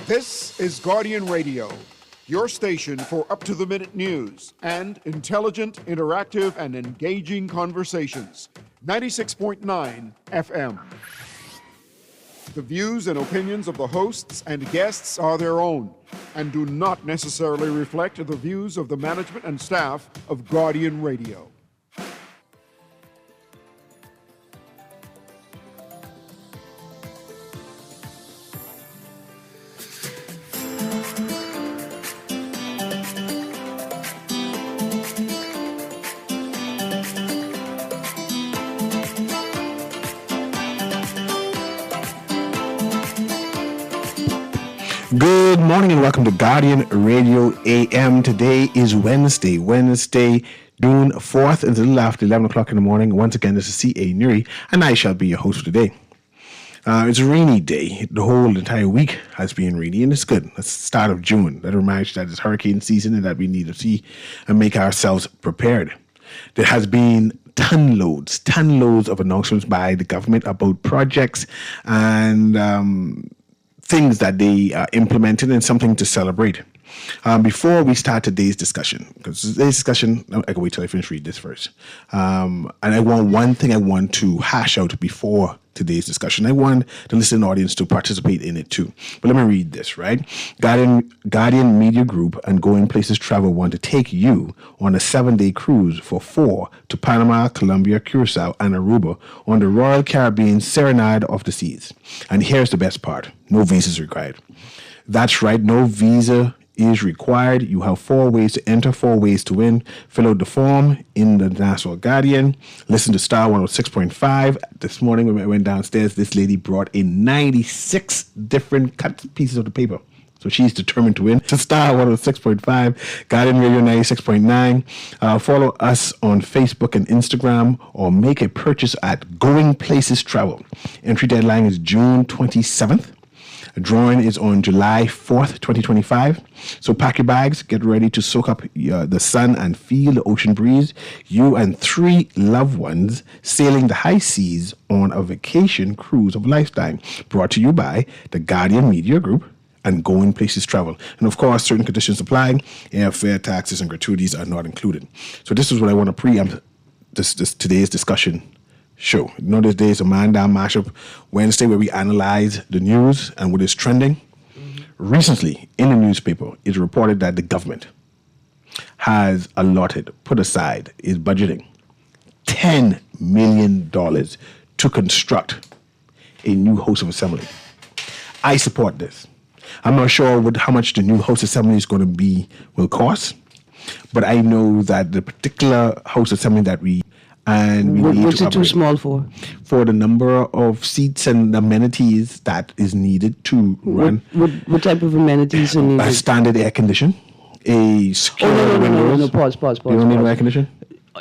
This is Guardian Radio, your station for up-to-the-minute news and intelligent, interactive, and engaging conversations. 96.9 FM. The views and opinions of the hosts and guests are their own and do not necessarily reflect the views of the management and staff of Guardian Radio. Good morning and welcome to Guardian Radio AM. Today is Wednesday, June 4th, and it's a little after 11 o'clock in the morning. Once again, this is C.A. Newry, and I shall be your host for today. It's a rainy day. The whole entire week has been rainy, and it's good. It's the start of June. That reminds you that it's hurricane season and that we need to see and make ourselves prepared. There has been ton loads of announcements by the government about projects and things that they implemented and something to celebrate. Before we start today's discussion, because today's discussion, I can wait till I finish reading this first. And I want to hash out before today's discussion. I want the listening audience to participate in it too. But let me read this, right? Guardian Media Group and Going Places Travel want to take you on a 7-day cruise for 4 to Panama, Colombia, Curacao, and Aruba on the Royal Caribbean Serenade of the Seas. And here's the best part. No visas required. That's right, no visa is required. You have 4 ways to enter, 4 ways to win. Fill out the form in the Nassau Guardian. Listen to Star 106.5. This morning when I went downstairs, this lady brought in 96 different cut pieces of the paper. So she's determined to win. To Star 106.5, Guardian Radio 96.9. Follow us on Facebook and Instagram or make a purchase at Going Places Travel. Entry deadline is June 27th. A drawing is on July 4th, 2025. So pack your bags, get ready to soak up the sun and feel the ocean breeze. You and 3 loved ones sailing the high seas on a vacation cruise of a lifetime. Brought to you by the Guardian Media Group and Going Places Travel. And of course, certain conditions apply. Airfare, taxes, and gratuities are not included. So this is what I want to preempt this today's discussion show. You know, this day is a Man Down Mashup Wednesday where we analyze the news and what is trending. Mm-hmm. Recently, in the newspaper, it's reported that the government has put aside, is budgeting $10 million to construct a new House of Assembly. I support this. I'm not sure how much the new House Assembly is going to will cost, but I know that the particular House Assembly that we need what's it too small for? For the number of seats and amenities that is needed to run. What type of amenities are needed? A standard air condition, a secure windows. No, pause. You don't need an air condition?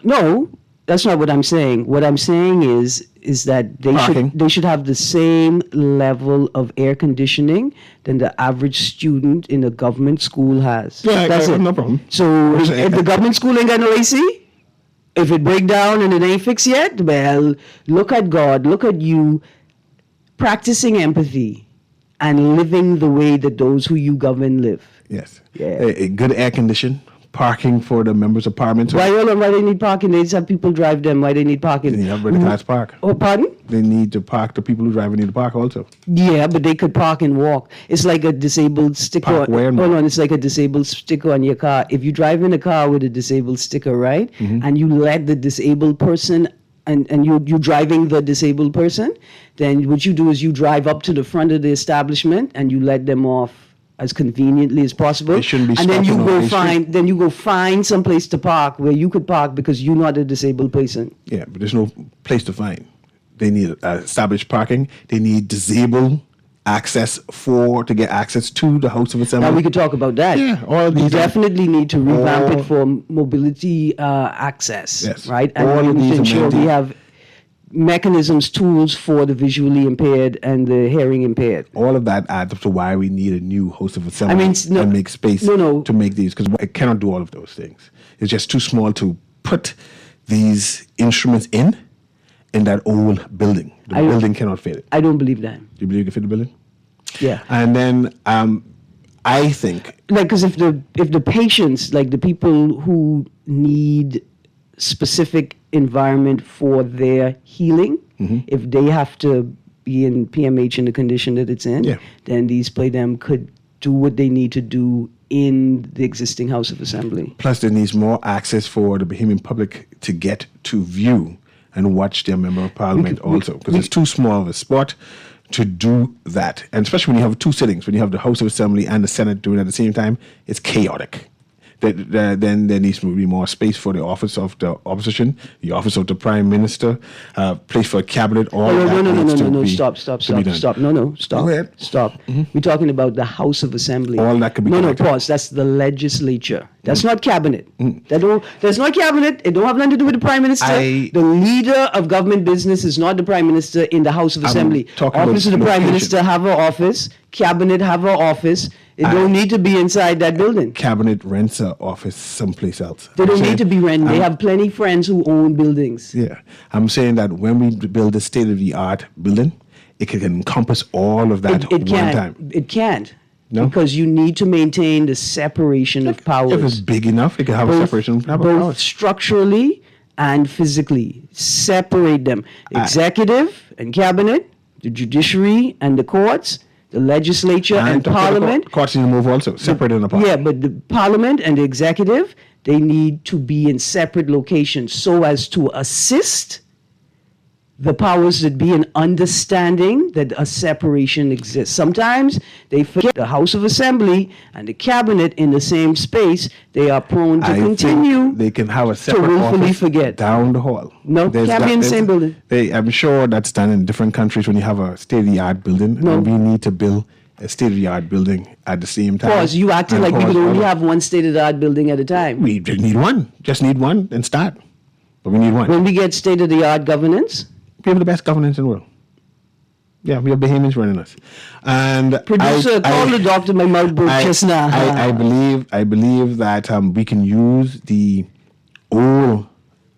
No, that's not what I'm saying. What I'm saying is that they should have the same level of air conditioning than the average student in a government school has. Yeah, that's it. No problem. So if the government school ain't got no AC, if it break down and it ain't fixed yet, well, look at God, look at you practicing empathy and living the way that those who you govern live. Yes. Yeah. A good air condition, parking for the members of parliament. Why they need parking? They just have people drive them. Why they need parking? They need everybody to park. Oh, pardon? They need to park. The people who drive need to park also. Yeah, but they could park and walk. It's like a disabled sticker. Park where and hold on, it's like a disabled sticker on your car. If you drive in a car with a disabled sticker, right, and you let the disabled person and you driving the disabled person, then what you do is you drive up to the front of the establishment and you let them off as conveniently as possible. They shouldn't be and then you go find some place to park where you could park because you're not a disabled person. Yeah, but there's no place to find. They need established parking. They need disabled access to get access to the House of Assembly. Now we could talk about that. Yeah, all we definitely need to revamp it for mobility access. Yes, right, and we need to ensure we have mechanisms, tools for the visually impaired and the hearing impaired. All of that adds up to why we need a new House of Assembly and make space to make these, because I cannot do all of those things. It's just too small to put these instruments in that old building. The building cannot fit it. I don't believe that. Do you believe you can fit the building? Yeah. And then I think, like, because if the patients, like the people who need specific environment for their healing, if they have to be in PMH in the condition that it's in, Yeah. then these play them could do what they need to do in the existing House of Assembly. plus there needs more access for the Bahamian public to get to view and watch their member of parliament also, because it's too small of a spot to do that. And especially when you have 2 sittings, when you have the House of Assembly and the Senate doing it at the same time, it's chaotic. Then there needs to be more space for the office of the opposition, the office of the prime minister, place for a cabinet. All Oh, that needs to no, be- stop. to be done. Stop. Go ahead. Stop. We're talking about the House of Assembly. All that could be No, connected. pause. That's the legislature. That's not cabinet. That's not cabinet. It don't have nothing to do with the prime minister. I- The leader of government business is not the prime minister in the House of Assembly. talking about Office of the prime location. minister have an office. Cabinet have an office. It don't need to be inside that building. Cabinet rents an office someplace else. They I'm don't saying- need to be rented. They I'm- have plenty friends who own buildings. Yeah, I'm saying that when we build a state-of-the-art building, it can encompass all of that It one can't. time. It can't. No? Because you need to maintain the separation of powers. If it's big enough, it can have a separation of both powers. structurally and physically. Separate them. Executive and cabinet, the judiciary and the courts, the legislature and the parliament. courts need to move also, separate and apart. Yeah, but the parliament and the executive, they need to be in separate locations so as to assist the powers that be in understanding that a separation exists. Sometimes they forget the House of Assembly and the cabinet in the same space. They are prone to I continue. think they can have a separate willfully office forget. down the hall. No, can't be in the same building. I'm sure that's done in different countries when you have a state-of-the-art building. No. And we need to build a state-of-the-art building at the same time. Pause. You acting And like we pause could only all- have one state-of-the-art building at a time. We just need one. Just need one and start. But we need one. When we get state-of-the-art governance, We have the best governance in the world. Yeah, we have Bahamians running us. And producer, call the doctor. My mouth broke just now. I believe that we can use the old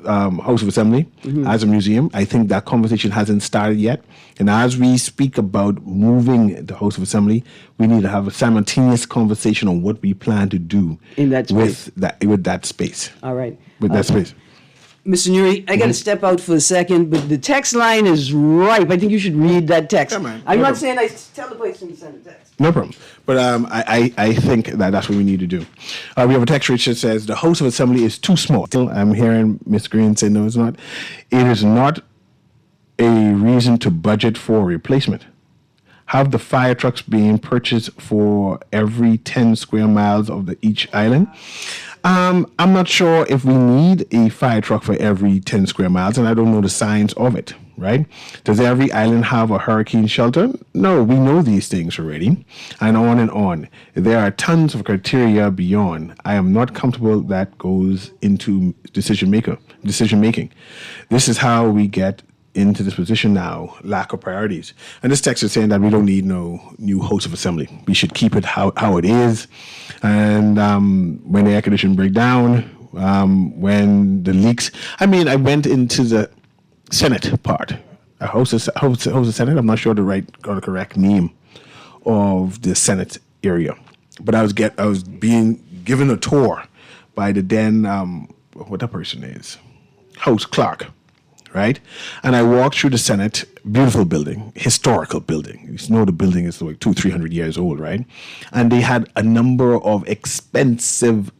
House of Assembly as a museum. I think that conversation hasn't started yet. And as we speak about moving the House of Assembly, we need to have a simultaneous conversation on what we plan to do In that space. with that space. All right. With that space. Mr. Newry, I got to step out for a second, but the text line is ripe. I think you should read that text. Yeah, man. I'm No not problem. saying I tell the person to send a text. No problem. But I think that's what we need to do. We have a text which says the House of Assembly is too small. I'm hearing Ms. Green say no, it's not. It is not a reason to budget for replacement. Have the fire trucks being purchased for every 10 square miles of each island. I'm not sure if we need a fire truck for every 10 square miles, and I don't know the science of it, right? Does every island have a hurricane shelter? No, we know these things already, and on and on. There are tons of criteria beyond. I am not comfortable that goes into decision making. This is how we get into this position now, lack of priorities. And this text is saying that we don't need no new House of Assembly. We should keep it how it is. And when the air conditioning break down, when the leaks, I went into the Senate part. House of Senate, I'm not sure the correct name of the Senate area. But I was being given a tour by the then, what that person is, House Clerk. Right? And I walked through the Senate, beautiful building, historical building. You know the building is like 200-300 years old, right? And they had a number of expensive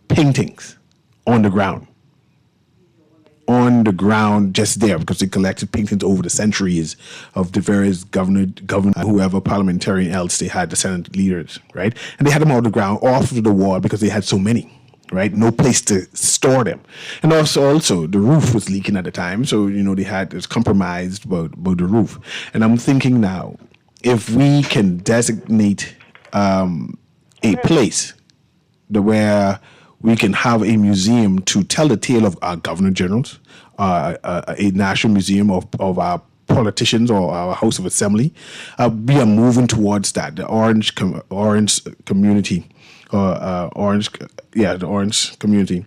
paintings on the ground. On the ground, just there, because they collected paintings over the centuries of the various governor, whoever parliamentarian else they had, the Senate leaders, right? And they had them on the ground, off of the wall, because they had so many. Right, no place to store them, and also the roof was leaking at the time, so it's compromised about the roof. And I'm thinking now, if we can designate a place where we can have a museum to tell the tale of our governor generals, a national museum of our politicians or our House of Assembly, we are moving towards that. The Orange community. The Orange community.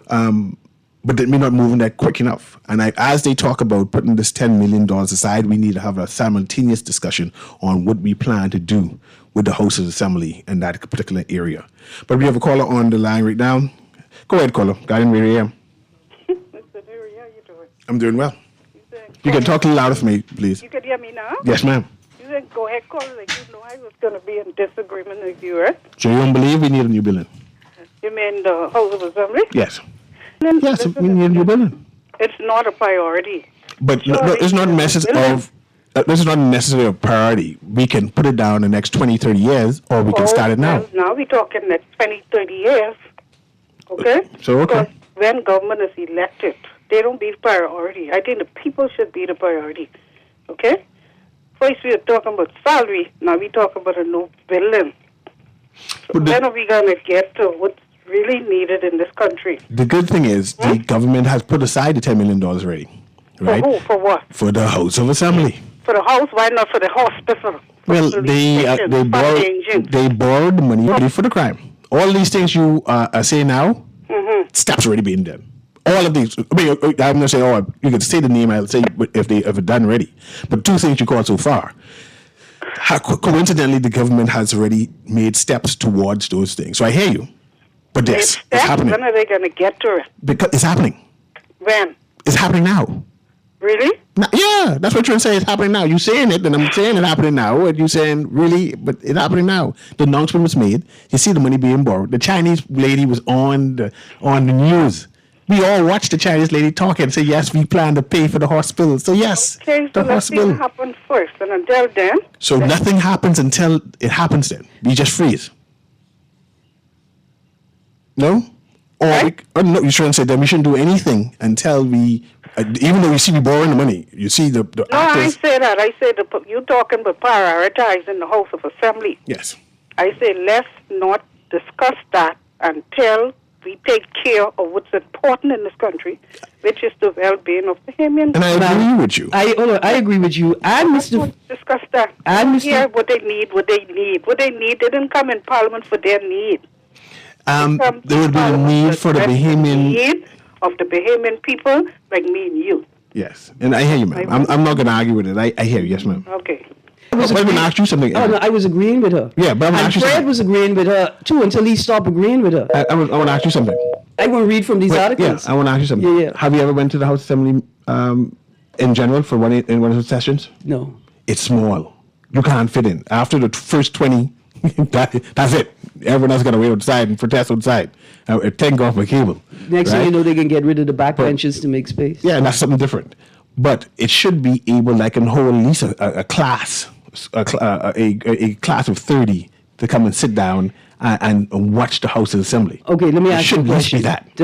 But we're not moving that quick enough. And as they talk about putting this $10 million aside, we need to have a simultaneous discussion on what we plan to do with the House of Assembly in that particular area. But we have a caller on the line right now. Go ahead, caller. Guardian Radio AM. Mr. Newry, how you doing? I'm doing well. Saying, You can talk a little louder for me, please. You can hear me now? Yes, ma'am. You said go ahead, call like you know I was going to be in disagreement with you, right? So you don't believe we need a new building? You mean the House of Assembly? Yes. Then Yes, listen, we need a new building. it's not a priority. But no, Surely it's not you necessary will. of. This is not necessarily a priority. We can put it down the next 20, 30 years, or we can start it now. Well, now we're talking next 20, 30 years. Okay? So, okay. Because when government is elected, they don't be priority. I think the people should be the priority. Okay? First we were talking about salary. Now we talk about a new building. So But the- when are we going to get to what's really needed in this country? The good thing is the government has put aside the $10 million already, right? For who? For what? For the House of Assembly. For the house? Why not for the hospital? For Well, the station, fire engine? they borrowed the money already for the crime. All these things you are saying now, steps already being done. All of these. I mean, I'm not saying, you can say the name. I'll say if it's done already. But two things you called so far. Coincidentally, the government has already made steps towards those things. So I hear you. But this is happening. When are they going to get to it? Because it's happening. When? It's happening now. Really? Now, yeah, that's what you're saying. It's happening now. You're saying it, and I'm saying it's happening now. And you're saying, really? But it's happening now. The announcement was made. You see the money being borrowed. The Chinese lady was on the news. We all watched the Chinese lady talk and say, yes, we plan to pay for the hospital. So, yes, Okay, the so let's see hospital. what happens first. And until then, So nothing happens until it happens then. We just freeze. No? Or no, you shouldn't say that. We shouldn't do anything until we, even though you see we borrowing the money, you see the no, I actors. ain't say that. I said you're talking about prioritizing the House of Assembly. Yes. I say let's not discuss that until we take care of what's important in this country, which is the well-being of the Bahamian. And I agree with you. I agree with you. And Let's Mr. not discuss that. And Mr. Hear what they need, what they need. They didn't come in Parliament for their need. There would be a need for the Bahamian. Need of the Bahamian people like me and you. Yes, and I hear you, ma'am. I'm not going to argue with it. I hear you, yes, ma'am. Okay. But I'm going to ask you something. Oh, no, I was agreeing with her. Yeah, but I'm gonna and ask you Fred something. was agreeing with her too until he stopped agreeing with her. I want to ask you something. I want to read from these articles. Yeah, I want to ask you something. Yeah. Have you ever went to the House Assembly in general for one of the sessions? No. It's small. You can't fit in. After the first 20, that's it. Everyone else got to wait outside and protest outside. Take off a cable. Next thing right? you know, they can get rid of the backbenches to make space. Yeah, and that's something different. But it should be able, like, and hold at least a class, a class of 30 to come and sit down and watch the House of Assembly. Okay, let me ask you a It should at least be question. that.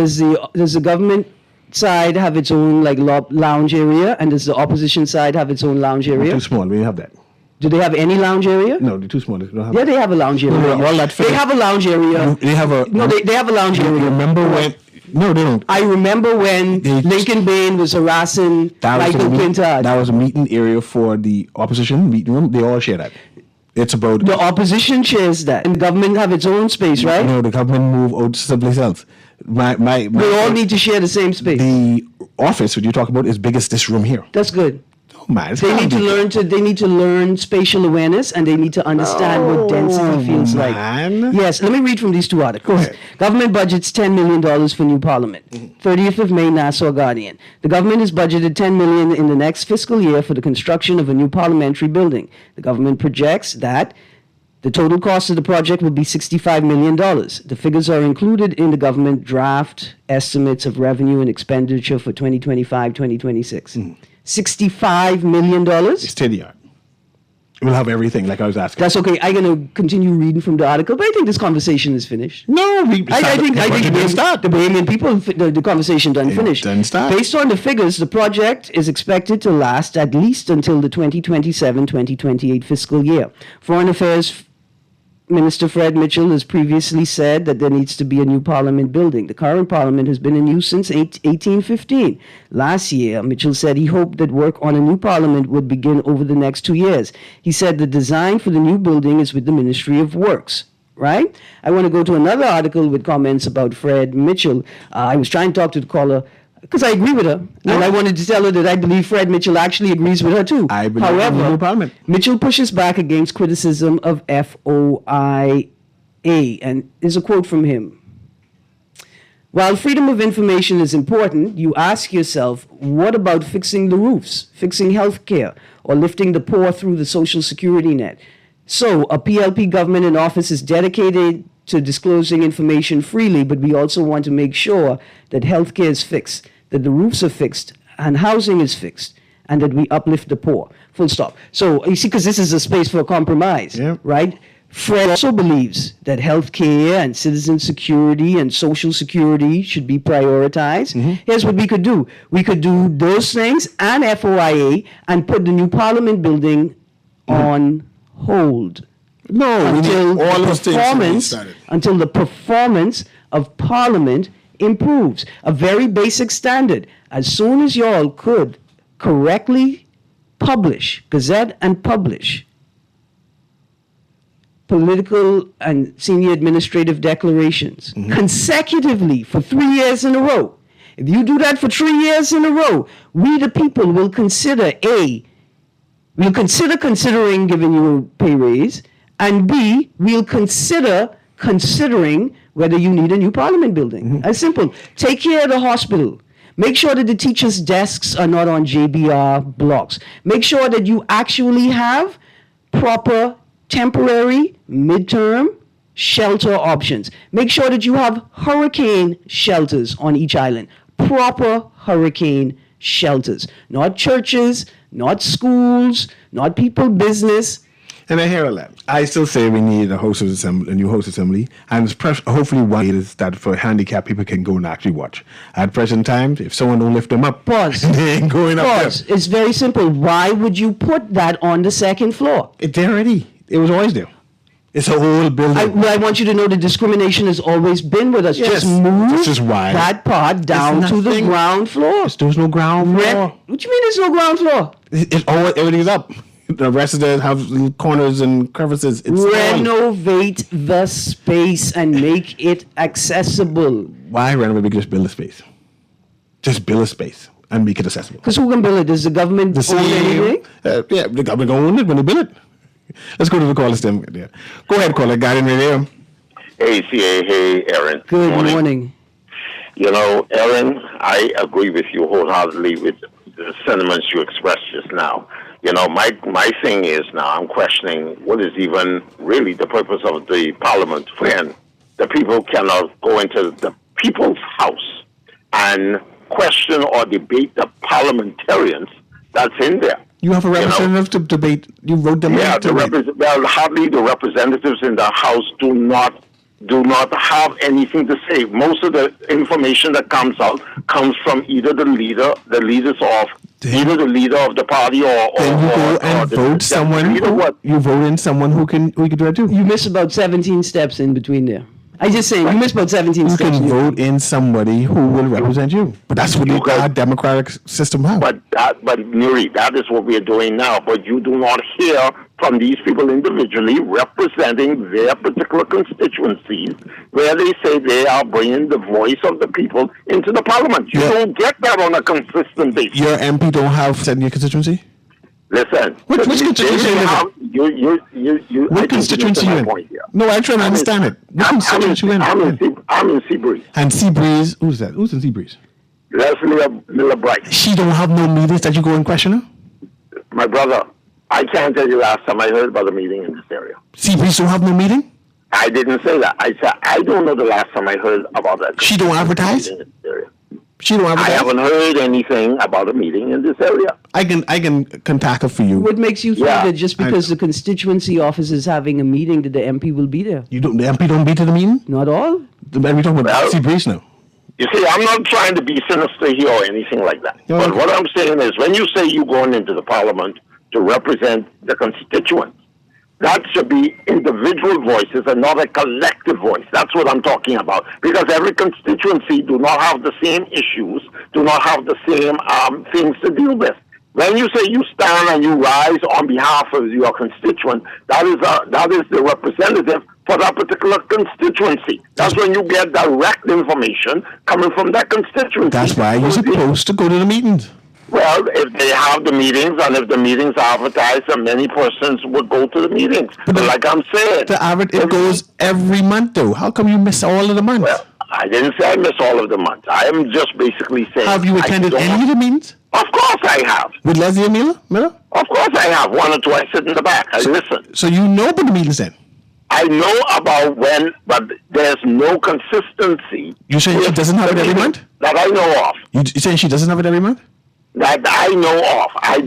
Does the government side have its own like lounge area, and does the opposition side have its own lounge area? Too small. We have that. Do they have any lounge area? No, they're too small. They don't have Yeah, they have a lounge area. No, all that they figure- have a lounge area. They have a. No, they have a lounge You area. remember when? No, they don't. I remember when They- Lincoln Bain was harassing Michael Quintard. That was a meeting area for the opposition meeting room. They all share that. It's about. The opposition chairs that, and the government have its own space, right? No, the government move out to someplace else. My We all need to share the same space. The office that you talk about is big as this room here. That's good. Oh man, it's They gotta need to be- learn to. They need to learn spatial awareness, and they need to understand what density feels like. man. Yes, let me read from these two articles. Go ahead. Government budgets $10 million for new parliament. 30th of May, Nassau Guardian. The government has budgeted $10 million in the next fiscal year for the construction of a new parliamentary building. The government projects that the total cost of the project will be $65 million. The figures are included in the government draft estimates of revenue and expenditure for 2025-2026. $65 million? It's steady art. We'll have everything, like I was asking. That's okay. I'm going to continue reading from the article, but I think this conversation is finished. No, I think start. the Bahamian people, the conversation done finished. done start. Based on the figures, the project is expected to last at least until the 2027-2028 fiscal year. Foreign Affairs Minister Fred Mitchell has previously said that there needs to be a new parliament building. The current parliament has been in use since 1815. Last year, Mitchell said he hoped that work on a new parliament would begin over the next 2 years. He said the design for the new building is with the Ministry of Works. Right? I want to go to another article with comments about Fred Mitchell. I was trying to talk to the caller Because I agree with her. And I wanted to tell her that I believe Fred Mitchell actually agrees with her too. I believe However, in Parliament. Mitchell pushes back against criticism of FOIA. And here's a quote from him. While freedom of information is important, you ask yourself, what about fixing the roofs, fixing health care, or lifting the poor through the social security net? So a PLP government in office is dedicated to disclosing information freely, but we also want to make sure that healthcare is fixed, that the roofs are fixed, and housing is fixed, and that we uplift the poor. Full stop. So you see, because this is a space for compromise, right? Fred also believes that healthcare and citizen security and social security should be prioritized. Here's what we could do. We could do those things and FOIA and put the new Parliament building on hold. No, Until all the those things performance, until the performance of Parliament improves. A very basic standard. As soon as y'all could correctly publish, gazette and publish, political and senior administrative declarations consecutively for 3 years in a row. If you do that for 3 years in a row, we the people will consider we'll consider considering giving you a pay raise, and B, we'll considering whether you need a new Parliament building. As simple. Take care of the hospital. Make sure that the teachers' desks are not on JBR blocks. Make sure that you actually have proper temporary, midterm shelter options. Make sure that you have hurricane shelters on each island. Proper hurricane shelters. Not churches, not schools, not people business. And I hear a lot. I still say we need a new host assembly, and hopefully one is that for handicapped people can go and actually watch. At present times, if someone don't lift them up, Pause. they ain't going up there. It's very simple. Why would you put that on the second floor? It's there already. It was always there. It's a whole building. I want you to know the discrimination has always been with us. Yes. Just move This is why. that part down to the ground floor. There's no ground floor. What you mean there's no ground floor? Everything's up. The rest of them have little corners and crevices. It's Renovate the space and make it accessible. Why renovate? We can just build a space. Just build a space and make it accessible. Because who can build it? Does the government own anything? Yeah, the government own it when they build it. Let's go to the caller stem. Yeah. Go ahead, caller. Got in radio. Hey, CA. Hey, Aaron. Good morning. You know, Aaron, I agree with you wholeheartedly with the sentiments you expressed just now. You know, my thing is now I'm questioning what is even really the purpose of the Parliament when the people cannot go into the people's house and question or debate the parliamentarians that's in there. You have a representative to debate. You wrote them. Yeah, hardly the representatives in the House do not have anything to say. Most of the information that comes out comes from either the leader of the party or vote someone. You vote in someone who can do that too. You miss about 17 steps in between there. I just saying, you miss about 17 you steps. You can vote in somebody who will represent you. But that's what our democratic system has. But Newry, that is what we are doing now. But you do not hear from these people individually representing their particular constituencies where they say they are bringing the voice of the people into the Parliament. You don't get that on a consistent basis. Your MP don't have said in your constituency? Listen. Which constituency you live in? What constituency you in? No, I'm trying to understand it. What constituency you in? I'm in Seabreeze. And Seabreeze, who's that? Who's in Seabreeze? Leslie Miller Bright. She don't have no meetings that you go and question her? My brother, I can't tell you last time I heard about a meeting in this area. Seabreeze don't have no meeting? I didn't say that. I said I don't know the last time I heard about that. She don't advertise? In this area. She don't advertise? I haven't heard anything about a meeting in this area. I can contact her for you. What makes you think that just because the constituency office is having a meeting that the MP will be there? The MP don't be to the meeting? Not all. We're talking about Seabreeze now. You see, I'm not trying to be sinister here or anything like that. Oh, but what I'm saying is when you say you're going into the Parliament to represent the constituents, that should be individual voices and not a collective voice. That's what I'm talking about. Because every constituency do not have the same issues, do not have the same things to deal with. When you say you stand and you rise on behalf of your constituent, that is the representative for that particular constituency. That's when you get direct information coming from that constituency. That's why you're supposed to go to the meetings. Well, if they have the meetings and if the meetings are advertised, then many persons would go to the meetings. But like I'm saying, it goes every month, though. How come you miss all of the months? Well, I didn't say I miss all of the months. I am just basically saying. Have you attended any of the meetings? Of course I have. With Leslie and Miller? Of course I have. One or two, I sit in the back. I listen. So you know about the meetings then? I know about when, but there's no consistency. You saying she doesn't have it every month? That I know of. You saying she doesn't have it every month? That I know of. I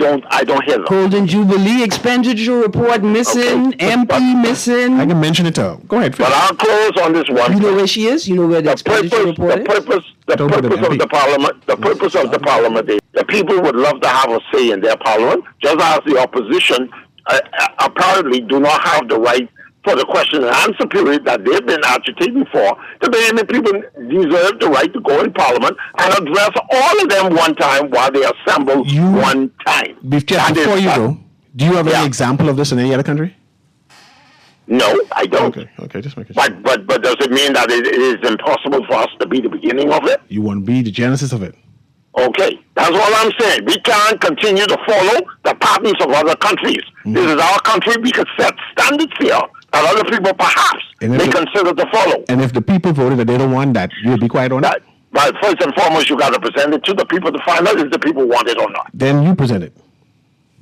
don't hear them. Golden Jubilee expenditure report missing, Okay. MP missing. I can mention it to her. Go ahead. But I'll close on this one. You know where she is? You know where the expenditure report is? The purpose of the parliament, the purpose of the parliament is the people would love to have a say in their parliament, just as the opposition apparently do not have the right for the question and answer period that they've been agitating for. The Bahamian people deserve the right to go in parliament and address all of them one time while they assemble one time. Before you go, do you have any example of this in any other country? No, I don't. Okay, just making sure. But does it mean that it is impossible for us to be the beginning of it? You want to be the genesis of it. Okay, that's all I'm saying. We can't continue to follow the patterns of other countries. This is our country. We can set standards here that other people perhaps may consider to follow. And if the people voted that they don't want that, you'll be quiet on it? But first and foremost, you got to present it to the people to find out if the people want it or not. Then you present it.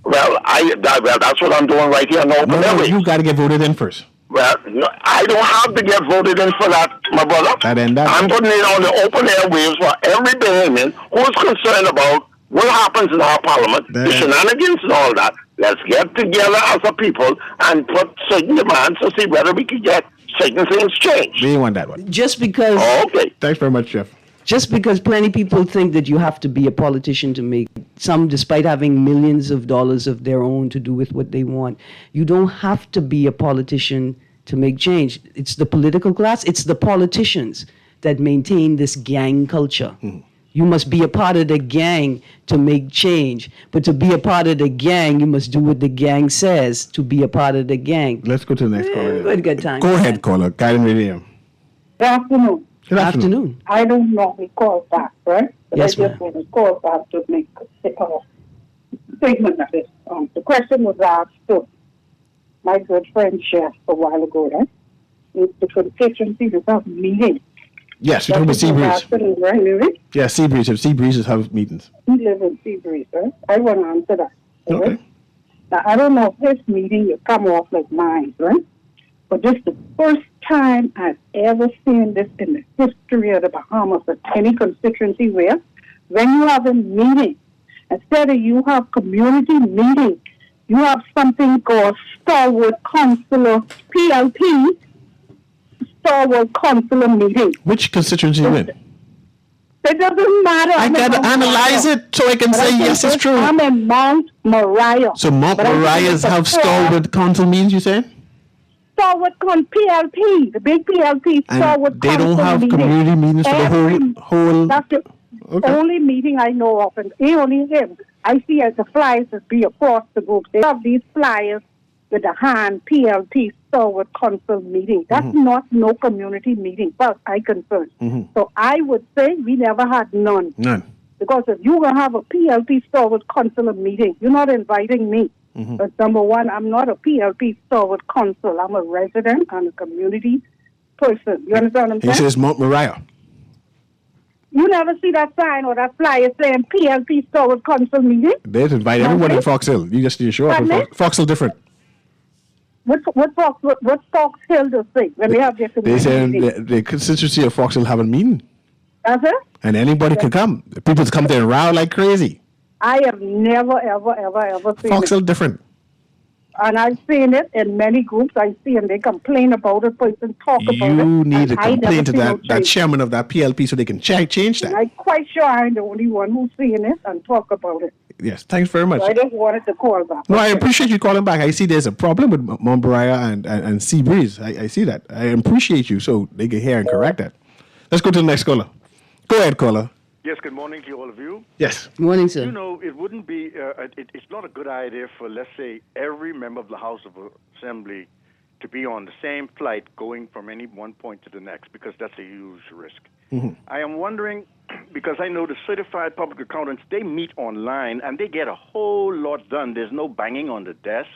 Well, that's what I'm doing right here. No, you got to get voted in first. Well, no, I don't have to get voted in for that, my brother. I'm putting it on the open airwaves for every Bahamian who is concerned about what happens in our parliament, the shenanigans and all that. Let's get together as a people and put certain demands to see whether we can get certain things changed. We want that one. Just because... okay. Thanks very much, Jeff. Just because plenty of people think that you have to be a politician to make some, despite having millions of dollars of their own to do with what they want. You don't have to be a politician to make change. It's the political class, it's the politicians that maintain this gang culture. You must be a part of the gang to make change. But to be a part of the gang, you must do what the gang says to be a part of the gang. Let's go to the next caller. Good time. Go ahead, caller. Guiding Radio. Good afternoon. Good afternoon. I don't normally call back, right? But Yes, I just want to call back to make a statement of it. The question was asked to my good friend Chef a while ago, right? If the constituency does have meetings. Yes, you're talking about Seabreeze. Right, Newry? Yeah, Seabreeze. If Seabreeze have meetings. We live in Seabreeze, right? I want to answer that. Okay. Right? Now, I don't know if this meeting will come off like mine, right? But this is the first time I've ever seen this in the history of the Bahamas at any constituency where when you have a meeting, instead of you have community meeting, you have something called Stalwart Councillor PLP, Stalwart Councillor meeting. Which constituency you in? It doesn't matter. I got to analyze it so I can say yes, it's true. I'm in Mount Moriah. So Mount Moriah's have Stalwart Council means, you say? Stalwart PLP, the big PLP, Stalwart And they don't Council have meeting. community meetings for the whole... That's the only meeting I know of, and only him. I see as the flyers that be across the group. They have these flyers with the hand PLP Stalwart Council meeting. That's not no community meeting, but I concerned. So I would say we never had none. None. Because if you're going to have a PLP Stalwart Council meeting, you're not inviting me. But number one, I'm not a PLP Stalwart Council. I'm a resident and a community person. You understand what I'm saying? He says Mount Moriah. You never see that sign or that flyer saying PLP Stalwart Council meeting? They invite everyone in Fox Hill. You just need to show up. Fox Hill different. What Fox Hill does say when they have their They community say meeting? the constituency of Fox Hill have a meeting. That's it? And anybody can come. People come there and row like crazy. I have never, ever seen Fox it. Hill different. And I've seen it in many groups. I see them. They complain about it. Person talk about it. You need to and I never complain to see no that change. chairman of that PLP so they can change that. I'm quite sure I'm the only one who's seeing it and talk about it. Yes, thanks very much. So I just wanted to call back. No, I appreciate you calling back. I see there's a problem with Mount Moriah and Seabreeze. I see that. I appreciate you so they can hear and correct that. Let's go to the next caller. Go ahead, caller. Yes, good morning to all of you. Yes. Morning, sir. You know, it wouldn't be, it's not a good idea for, let's say, every member of the House of Assembly to be on the same flight going from any one point to the next, because that's a huge risk. I am wondering, because I know the certified public accountants, they meet online and they get a whole lot done. There's no banging on the desk.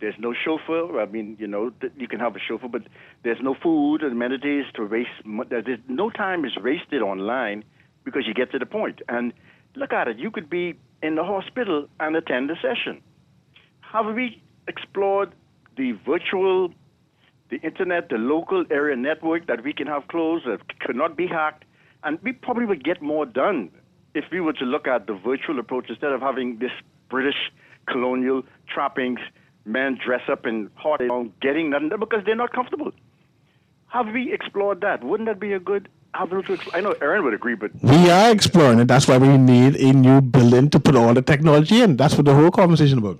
There's no chauffeur. I mean, you know, you can have a chauffeur, but there's no food and amenities to waste. There's no time is wasted online because you get to the point. And look at it. You could be in the hospital and attend the session. Have we explored the virtual, the internet, the local area network that we can have closed, that could not be hacked? And we probably would get more done if we were to look at the virtual approach instead of having this British colonial trappings, men dress up in hot, getting nothing done because they're not comfortable. Have we explored that? Wouldn't that be a good avenue to explore? I know Aaron would agree, but We are exploring it. That's why we need a new building to put all the technology in. That's what the whole conversation about.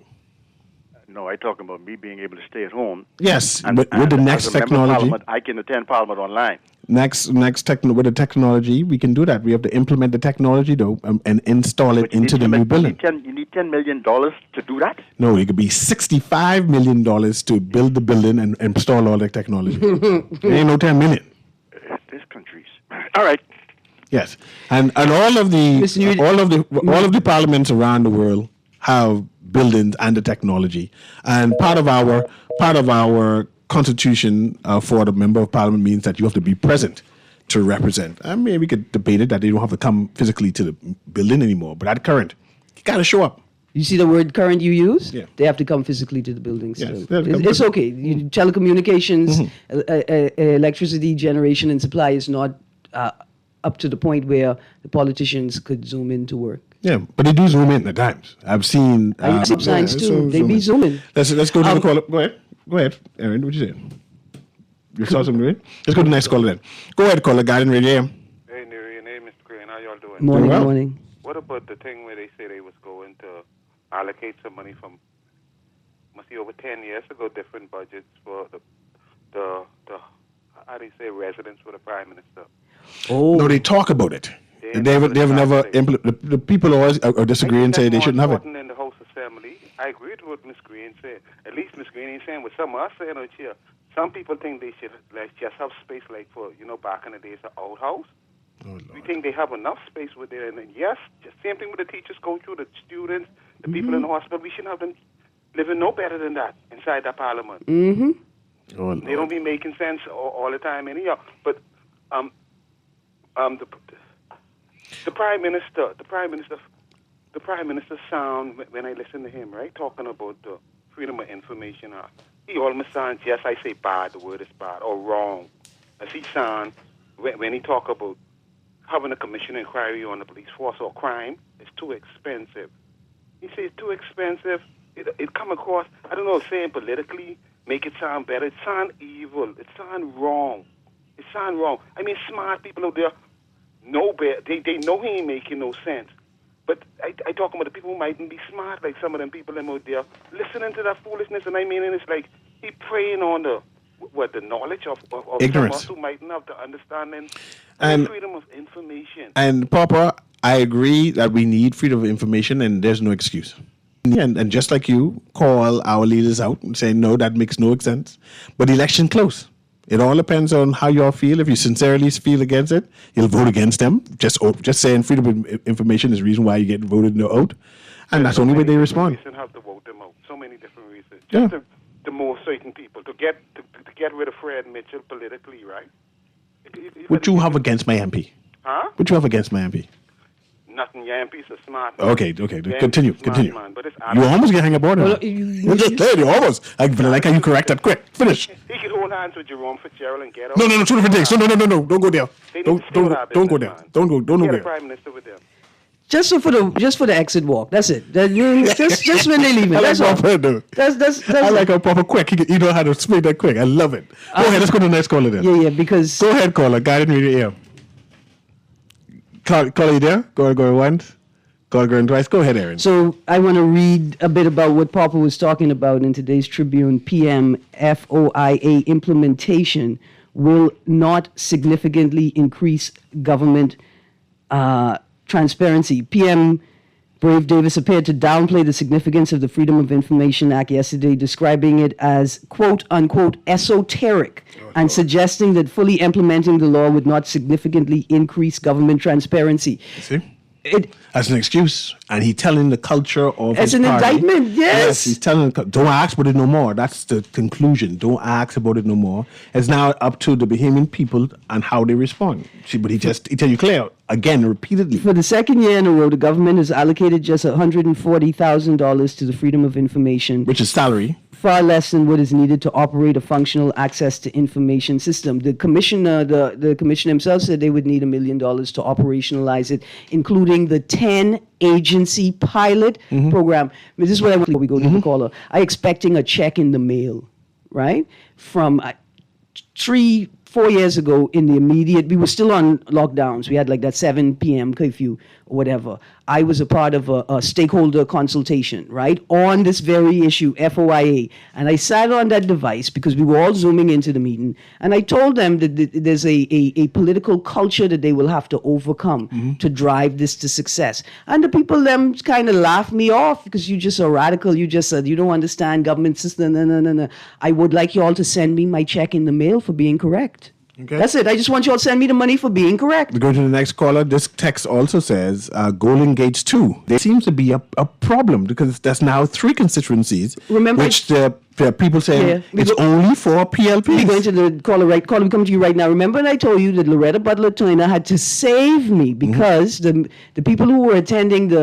no, I'm talking about me being able to stay at home. Yes, And, with the and next as a member of technology, Parliament, I can attend Parliament online. with the technology, we can do that. We have to implement the technology though, and install it But you into need the to new make- building. You need $10 million to do that? No, it could be $65 million to build the building and install all the technology. There ain't no 10 million. This country's. All right. Yes, and all of the Mr. Newry- all of the parliaments around the world have buildings and the technology, and part of our constitution for the member of parliament means that you have to be present to represent. I mean, we could debate it that they don't have to come physically to the building anymore, but at current, you got to show up. You see the word current you use? Yeah. They have to come physically to the building Yes, still. they have to come It's okay. Telecommunications, electricity generation and supply is not up to the point where the politicians could zoom in to work. Yeah, but they do zoom in at times. I've seen. I see signs too. so They be zooming. Let's go to the caller. Go ahead, Aaron. What you say? You saw something, right? Let's go to the next caller then. Go ahead, caller. Guardian Radio. Hey, Newry, and hey, Mr. Crane, how y'all doing? Morning, well. morning. What about the thing where they say they was going to allocate some money from, must be over 10 years ago, different budgets for the how do you say, residents for the Prime Minister? Oh, No, they talk about it. They They've never never started. implemented. The people always disagree and say they shouldn't have it. In the House Assembly, I agree with what Ms. Green said. At least Ms. Green ain't saying what some of us saying out here. Some people think they should just have space like for, back in the days of outhouse. We think they have enough space with there. And then, yes, just same thing with the teachers go through, the students, the people in the hospital. We shouldn't have them living no better than that inside that parliament. Oh, They don't be making sense all the time anyhow. But the prime minister sound when I listen to him, right, talking about the Freedom of Information Act. He almost sounds, yes, I say bad. The word is bad or wrong. As he sound when he talk about having a commission inquiry on the police force or crime, it's too expensive. He says too expensive. It come across, I don't know, saying politically, make it sound better. It sound evil. It sound wrong. I mean, smart people out there know better. They know he ain't making no sense. But I talk about the people who mightn't be smart, like some of them people them out there, listening to that foolishness. And I mean, it's like he preying on the knowledge of Ignorance. some of us who mightn't have the understanding And- freedom of information. And Papa, I agree that we need freedom of information, and there's no excuse. And just like you, call our leaders out and say, no, that makes no sense. But the election close. It all depends on how you all feel. If you sincerely feel against it, you'll vote against them. Just saying freedom of information is the reason why you get voted no out. And that's the only way they respond. Reasons have to vote them out. So many different reasons. Yeah. Just to more certain people to get rid of Fred Mitchell politically, right? What you have against my MP? Huh? What you have against my MP? Nothing. Your MP's a smart man. Okay. Your Continue. MP's a smart Continue. man, but it's You almost get hang aboard. Well, You just did. You almost. I like how you correct that quick. Finish. He could hold hands with Jerome Fitzgerald and get out. No. 2 different things. No. Don't go there. They need Don't to slow that go business, there. man. Don't go Get a there. prime minister with them. just for the exit walk. That's it. Just when they leave it. I like That's all. Papa, though. That's I like how Papa quick. He know how to speak that quick. I love it. Go ahead. Let's go to the next caller then. Yeah, because Go ahead, caller. Guided Radio AM. Caller, you there? Go once. Caller going twice. Go ahead, Aaron. So I want to read a bit about what Papa was talking about in today's Tribune. PM FOIA implementation will not significantly increase government transparency. PM Brave Davis appeared to downplay the significance of the Freedom of Information Act yesterday, describing it as quote unquote esoteric and suggesting that fully implementing the law would not significantly increase government transparency. See? As an excuse, and he's telling the culture of as his an party. indictment, yes. He's telling, don't ask about it no more. That's the conclusion. Don't ask about it no more. It's now up to the Bahamian people and how they respond. See, but he tell you clear again repeatedly. For the second year in a row, the government has allocated just $140,000 to the Freedom of Information, Which is salary. far less than what is needed to operate a functional access to information system. The commissioner, the commissioner himself said they would need $1 million to operationalize it, including the 10-agency pilot program. This is what I want before we go to the caller. I expecting a check in the mail, right? From 3-4 years ago in the immediate, we were still on lockdowns. We had like that 7 p.m. curfew or whatever. I was a part of a stakeholder consultation, right, on this very issue, FOIA. And I sat on that device because we were all Zooming into the meeting. And I told them that there's a political culture that they will have to overcome to drive this to success. And the people them kind of laughed me off because you just are radical. You just said, you don't understand government system. No. I would like you all to send me my check in the mail for being correct. Okay. That's it. I just want you all to send me the money for being correct. We go to the next caller. This text also says Golden Gates 2. There seems to be a problem because there's now 3 constituencies. Remember, which the people say it's only for PLPs. We're going to the caller right. Caller, we come to you right now. Remember, when I told you that Loretta Butler Turner had to save me because the people who were attending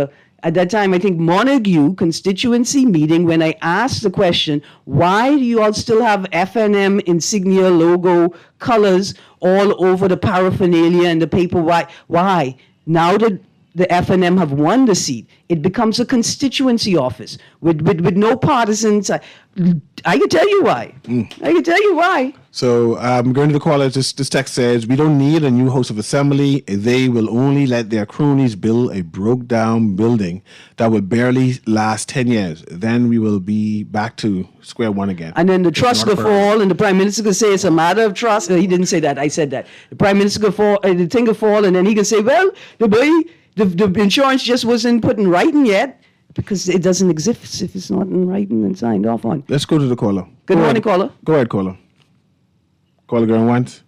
at that time, I think Montague constituency meeting, when I asked the question, why do you all still have FNM insignia logo colors all over the paraphernalia and the paper? Why? Now that the FNM have won the seat, it becomes a constituency office with no partisans. I can tell you why. I can tell you why. So I'm going to the caller. This text says, we don't need a new house of assembly. They will only let their cronies build a broke down building that will barely last 10 years. Then we will be back to square one again. And then the trust will fall and the prime minister can say it's a matter of trust. He didn't say that. I said that. The prime minister could fall, the thing could fall, and then he can say, well, the insurance just wasn't put in writing yet because it doesn't exist if it's not in writing and signed off on. Let's go to the caller. Good morning, caller. Go ahead, caller. Caller going once,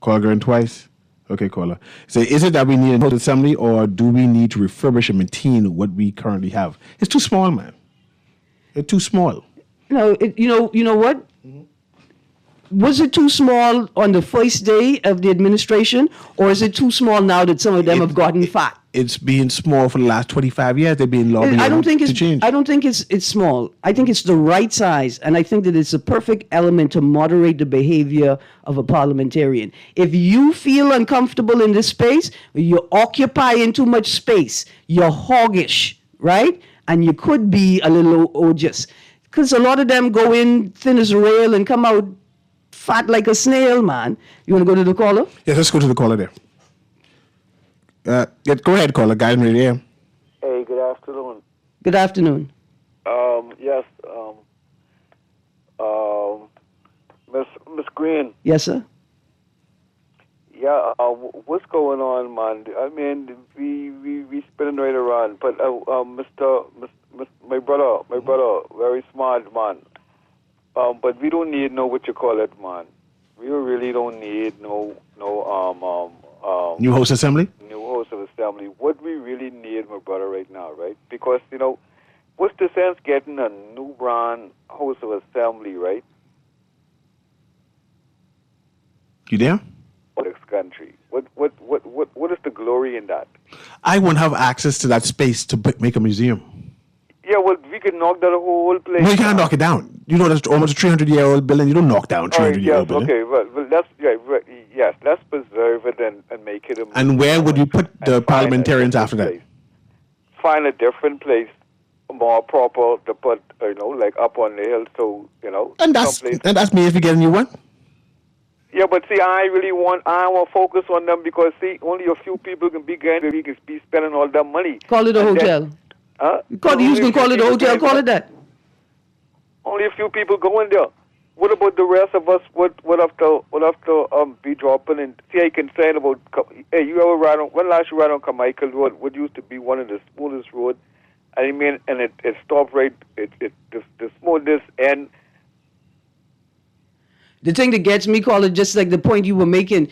caller going twice. Okay, caller. So is it that we need a house assembly or do we need to refurbish and maintain what we currently have? It's too small, man. It's too small. No, you know what? Was it too small on the first day of the administration, or is it too small now that some of them have gotten fat? It's been small for the last 25 years. They've been lobbying to change. I don't think it's small. I think it's the right size, and I think that it's a perfect element to moderate the behavior of a parliamentarian. If you feel uncomfortable in this space, you're occupying too much space, you're hoggish, right? And you could be a little odious. Because a lot of them go in thin as a rail and come out fat like a snail, man. You want to go to the caller? Yes, let's go to the caller there. Go ahead, caller. Guy in radio. Hey, good afternoon. Good afternoon. Yes, Miss Green. Yes, sir. Yeah, what's going on, man? I mean, we spinning right around, but my brother, very smart man. But we don't need what you call it, man. We really don't need no new house assembly. New house of assembly. What we really need, my brother, right now, right? Because what's the sense getting a new brand house of assembly, right? You there? This country. What is the glory in that? I won't have access to that space to make a museum. Yeah, well, we could knock that whole place. No, you can't knock it down. You know, that's almost a 300-year-old building. You don't knock down a 300-year-old building. Okay, well, let's preserve it and make it. And where would you put the parliamentarians after that? Find a different place, more proper to put, like up on the hill, so And that's me if you get a new one. Yeah, but see, I want to focus on them because see, only a few people can be spending all that money. Call it a hotel. Huh? You can call it a hotel. Call it that. Only a few people go in there. what about the rest of us? What have to be dropping in? See, I concerned about. Hey, you ever ride on? When last you ride on Carmichael Road? What used to be one of the smoothest roads. I mean, and it stopped right. The smoothest and. The thing that gets me, Colin, just like the point you were making,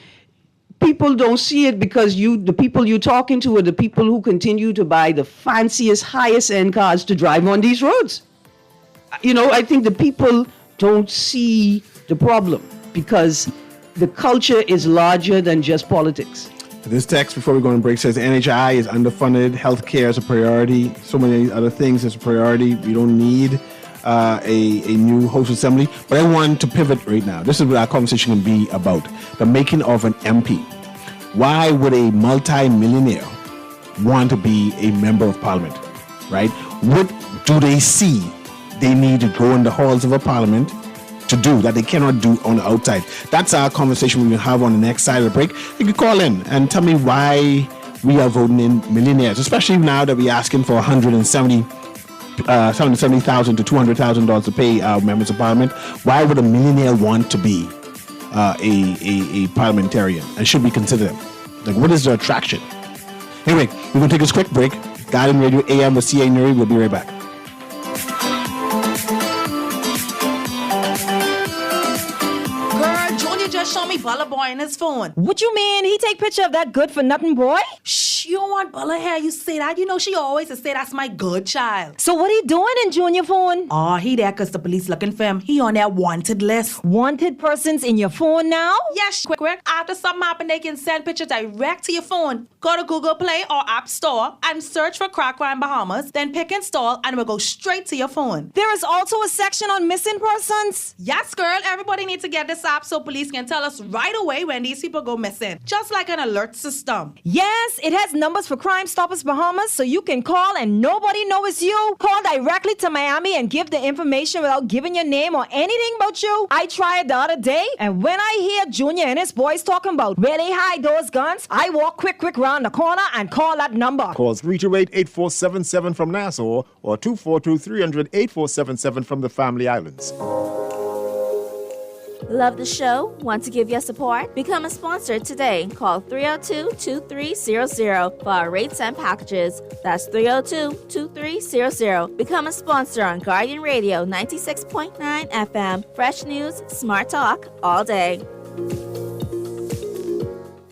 people don't see it because the people you're talking to are the people who continue to buy the fanciest, highest end cars to drive on these roads. I think the people don't see the problem because the culture is larger than just politics. This text before we go on break says NHI is underfunded, healthcare is a priority, so many other things is a priority. We don't need a new host assembly. But I want to pivot right now. This is what our conversation can be about. The making of an MP. Why would a multi-millionaire want to be a member of parliament, right? What do they see they need to go in the halls of a parliament to do that they cannot do on the outside? That's our conversation we will have on the next side of the break. You can call in and tell me why we are voting in millionaires, especially now that we're asking for $170,000 to $200,000 to pay our members of parliament. Why would a millionaire want to be a parliamentarian, and should we consider them? Like, what is the attraction? Anyway, we're going to take this quick break. Guardian Radio AM with CA Newry. We'll be right back. Girl, Junior just showed me Bella Boy in his phone. What you mean? He take picture of that good-for-nothing boy? Shh, you don't want Bella here. You say that. She always say that's my good child. So what he doing in Junior phone? Oh, he there because the police looking for him. He on their wanted list. Wanted persons in your phone now? Yes, quick. After something happen, they can send pictures direct to your phone. Go to Google Play or App Store and search for Crack Crime Bahamas. Then pick install and it will go straight to your phone. There is also a section on missing persons. Yes, girl. Everybody needs to get this app so police can tell us right away when these people go missing. Just like an alert system. Yes, it has numbers for Crime Stoppers Bahamas, so you can call and nobody knows it's you. Call directly to Miami and give the information without giving your name or anything about you. I tried the other day, and when I hear Junior and his boys talking about where they hide those guns, I walk quick round the corner and call that number. Call 328-8477 from Nassau or 242-300-8477 from the Family Islands. Love the show? Want to give your support? Become a sponsor today. Call 302-2300 for our rates and packages. That's 302-2300. Become a sponsor on Guardian Radio 96.9 FM. Fresh news, smart talk, all day.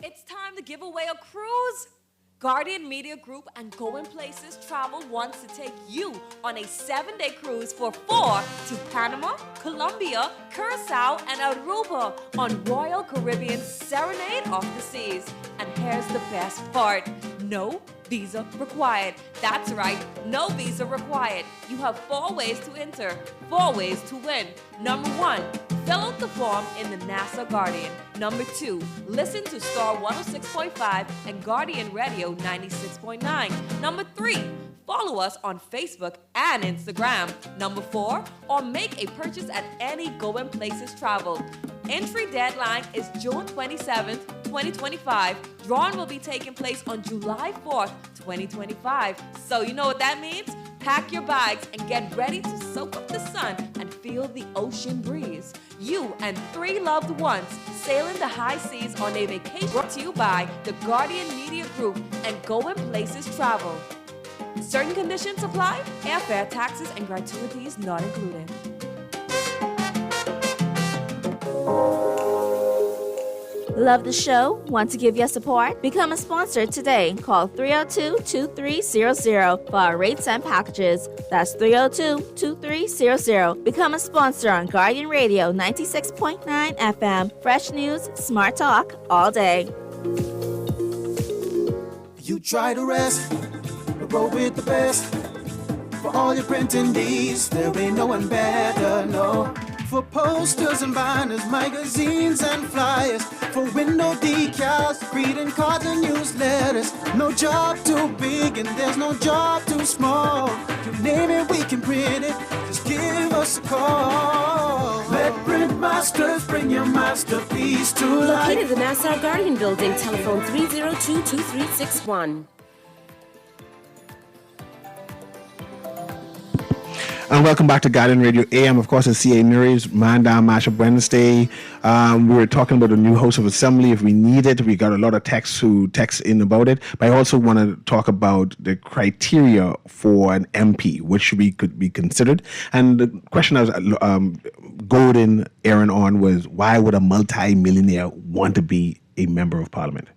It's time to give away a cruise. Guardian Media Group and Going Places Travel wants to take you on a 7-day cruise for 4 to Panama, Colombia, Curacao, and Aruba on Royal Caribbean's Serenade of the Seas. And here's the best part. No visa required. That's right, no visa required. You have 4 ways to enter, 4 ways to win. Number 1, fill out the form in the NASA Guardian. Number 2, listen to Star 106.5 and Guardian Radio 96.9. Number 3, follow us on Facebook and Instagram. Number 4, or make a purchase at any Going Places Travel. Entry deadline is June 27th, 2025. Drawing will be taking place on July 4th, 2025. So you know what that means? Pack your bags and get ready to soak up the sun and feel the ocean breeze. You and 3 loved ones sailing the high seas on a vacation brought to you by the Guardian Media Group and Going Places Travel. Certain conditions apply. Airfare, taxes, and gratuities not included. Love the show? Want to give your support? Become a sponsor today. Call 302-2300 for our rates and packages. That's 302-2300. Become a sponsor on Guardian Radio 96.9 FM. Fresh news, smart talk, all day. You try to rest, but roll with the best. For all your printing needs, there ain't no one better, no. For posters and banners, magazines and flyers, for window decals, greeting cards and newsletters. No job too big and there's no job too small. You name it, we can print it. Just give us a call. Let Print Masters bring your masterpiece to life. Located in the Nassau Guardian Building, telephone 302-2361. And welcome back to Guardian Radio AM. Of course, it's CA Newry's Man Down Mashup Wednesday. We were talking about the new House of Assembly. If we need it, we got a lot of texts who text in about it. But I also want to talk about the criteria for an MP, which could be considered. And the question I was goading Aaron on was, why would a multi-millionaire want to be a member of Parliament?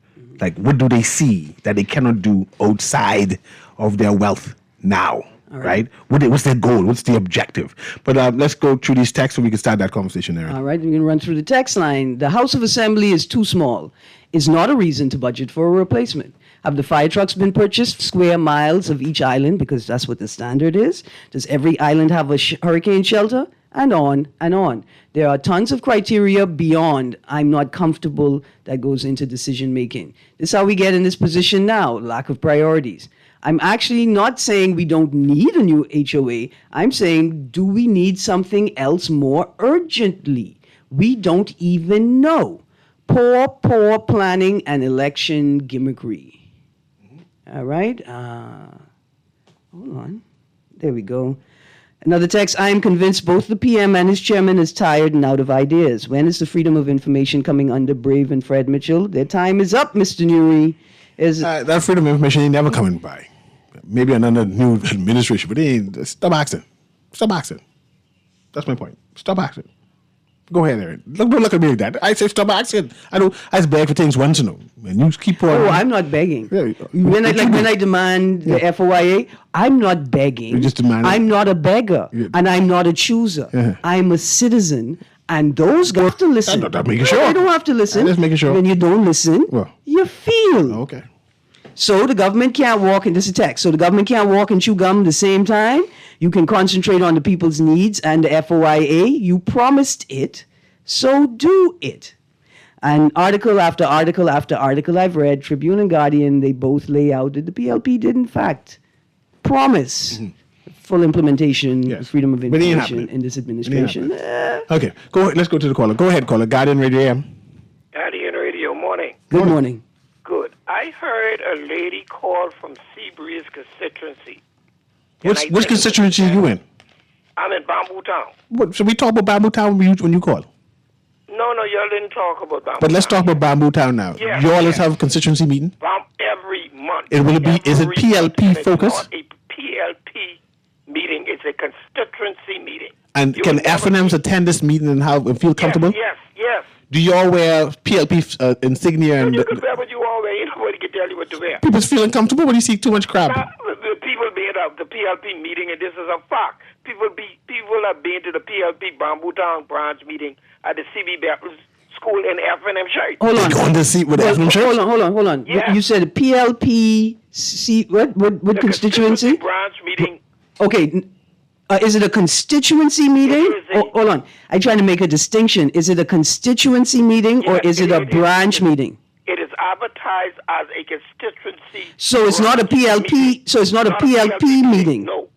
Like, what do they see that they cannot do outside of their wealth now? Right? What's their goal? What's the objective? But let's go through these texts so we can start that conversation there. All right, we're going to run through the text line. The House of Assembly is too small. It's not a reason to budget for a replacement. Have the fire trucks been purchased? Square miles of each island, because that's what the standard is. Does every island have a hurricane shelter? And on and on. There are tons of criteria beyond I'm not comfortable that goes into decision making. This is how we get in this position now, lack of priorities. I'm actually not saying we don't need a new HOA. I'm saying, do we need something else more urgently? We don't even know. Poor planning and election gimmickry. All right. Hold on. There we go. Another text, I am convinced both the PM and his chairman is tired and out of ideas. When is the Freedom of Information coming under Brave and Fred Mitchell? Their time is up, Mr. Newry. That Freedom of Information ain't never coming by. Maybe another new administration, but they ain't. Stop asking. Stop asking. That's my point. Stop asking. Go ahead, Aaron. Don't look at me like that. I say stop asking. I just beg for things once in a while. And you keep pouring. Oh, I'm not begging. Yeah, when I demand the FOIA, I'm not begging. You just demand it. I'm not a beggar, and I'm not a chooser. Yeah. I'm a citizen, and those guys have to listen. I'm making sure. They don't have to listen. I'm just making sure. When you don't listen, you feel. Okay. So the government can't walk, and this is a text, so the government can't walk and chew gum at the same time. You can concentrate on the people's needs and the FOIA. You promised it, so do it. And article after article after article I've read, Tribune and Guardian, they both lay out that the PLP did in fact promise full implementation of freedom of information in this administration. Okay, go ahead. Let's go to the caller. Go ahead, caller. Guardian Radio AM. Guardian Radio, morning. Good morning. Good. I heard a lady call from Seabreeze constituency. Which constituency are you in? I'm in Bamboo Town. So we talk about Bamboo Town when you call. No, y'all didn't talk about Bamboo But let's talk about Bamboo Town now. Yeah, you always have a constituency meeting? Every month. Is it PLP focused? It's not a PLP meeting. It's a constituency meeting. And can FNMs attend this meeting and feel comfortable? Yes. Do you all wear PLP insignia? You can wear what you all wear. Nobody can tell you what to wear. People's feeling comfortable when you see too much crap. The people being at the PLP meeting, and this is a fact. People have been to the PLP Bamboo Town branch meeting at the CB Baptist School in FNM shirt. Hold on. Going to see with FNM shirt? Hold on. Yeah. You said PLP, what constituency? Branch meeting. Okay. Is it a constituency meeting? Hold on. I'm trying to make a distinction. Is it a constituency meeting or is it a branch meeting? It is advertised as a constituency. So it's not a PLP. So it's not a PLP meeting. No.